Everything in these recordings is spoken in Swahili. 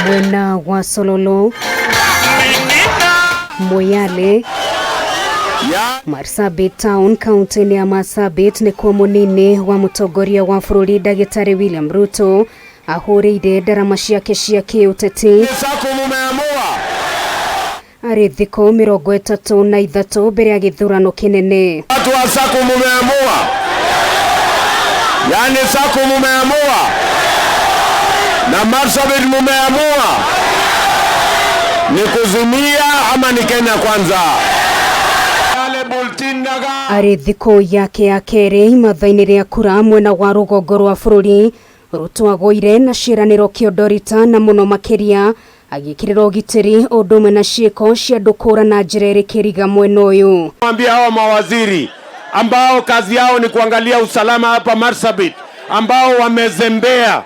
mwena wa Sololo, Moyale, Marsabit Town, kaunti ya Marsabit ni kwa Munini wa mutongoria wa bururi ndagitari William Ruto ahuriire ndarama ciake cia kiuteti. Ari thiko 33 mbere ya githurano kinene. Watu wa Sako mumeamua. Yani Sako mumeamua. Na Marsabit mumeamua. Ni kuzimia ama ni Kenya kwanza? Ari thiko yake ya kere mathaini ria kura mwena wa rugongo rwa bururi Ruto agoire na ciraniro kiodorita na muno makiria agikirira ugitiri undu umwe na ciiko cia andu kuura na njira kiriga mwena uyu. Mwambie hao mawaziri ambao kazi yao ni kuangalia usalama hapa Marsabit, ambao wamezembea,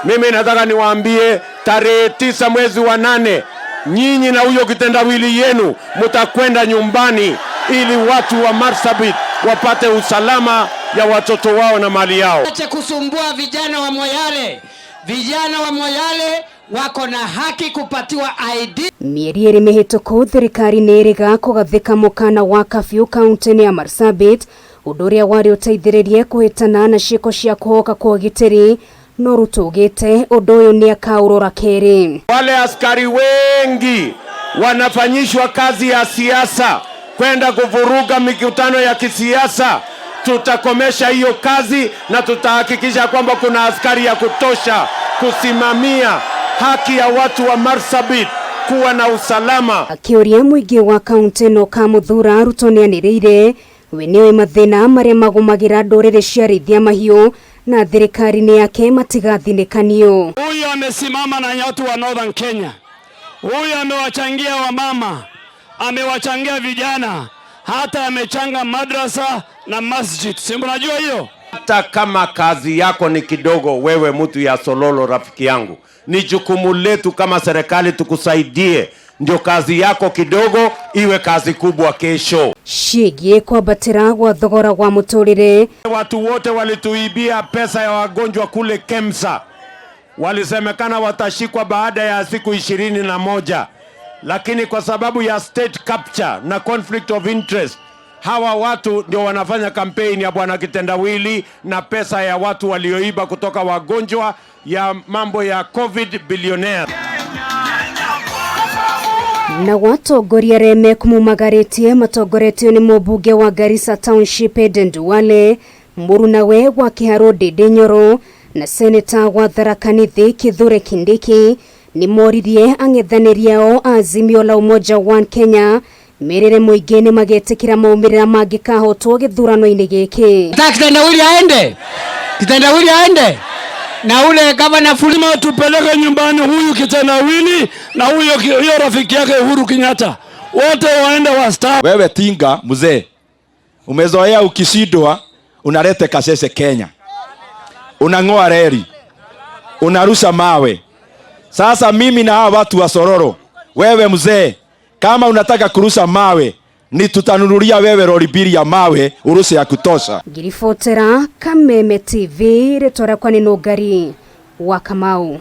mimi nataka niwaambie tarehe 9 mwezi wa 8 nyinyi na huyo kitendawili yenu mtakwenda nyumbani ili watu wa Marsabit wapate usalama ya watoto wao na mali yao. Acha kusumbua vijana wa Moyale. Vijana wa Moyale wako na haki kupatiwa ID. Mieri iri mihituku thirikari niriga kugathika mukana wa kafyu kaunti ya Marsabit undu uria wari uteithiririe kuhitana na ciiko cia kuhoka kwa ugitiri no Ruto ugite undu uyu ni akaurora keri. Wale askari wengi wanafanyishwa kazi ya siasa kwenda kuvuruga mikutano ya kisiasa. Tutakomesha hiyo kazi na tutahakikisha kwamba kuna askari ya kutosha kusimamia haki ya watu wa Marsabit kuwa na usalama. Akiuria muingi wa kaunti no kamuthura Ruto nianiriire we niwe mathina maria magumagira ndurire cia rithia mahiu na thirikari ni yake matigathinikanio. Huyu amesimama na watu wa Northern Kenya. Huyu amewachangia wamama, amewachangia vijana, hata amechanga madrasa na masjid. Si mnajua hiyo? Hata kama kazi yako ni kidogo, wewe mtu ya Sololo rafiki yangu, ni jukumu letu kama serikali tukusaidie ndio kazi yako kidogo iwe kazi kubwa kesho. Shigie kwa batira wa thogora wa muturire. Watu wote walituibia pesa ya wagonjwa kule Kemsa. Walisemekana watashikwa baada ya siku 21. Lakini kwa sababu ya state capture na conflict of interest, hawa watu ndio wanafanya kampeni ya bwana kitendawili na pesa ya watu walioiba kutoka wagonjwa ya mambo ya COVID billionaire. Na watongoria reme kumumagaritie matongoretio ni mubunge wa Garissa Township Nduale Murunawe wa Kiharo Nyoro na seneta wa Tharaka Nithi Kithure Kindiki ni moririe ang'ethaniria o Azimio la Umoja wa Kenya merere muingi ni magetikira maumirira mangikahotwo githurano-ini giki. Kitendawili aende na ule gavana Fulima tupeleke nyumbani huyu kitendawili na huyo rafiki yake Uhuru Kenyatta, wote waende wastaafu. Wewe tinga mzee, umezoea ukishindwa unalete kasese Kenya, unang'oa reli, unarusha mawe. Sasa mimi na hawa watu wa Sororo, wewe mzee, kama unataka kurusha mawe ni tutanunulia wewe lori mbili ya mawe urushe ya kutosha. Ngirifotera Kameme TV retora kwa Ninogari wa Kamau.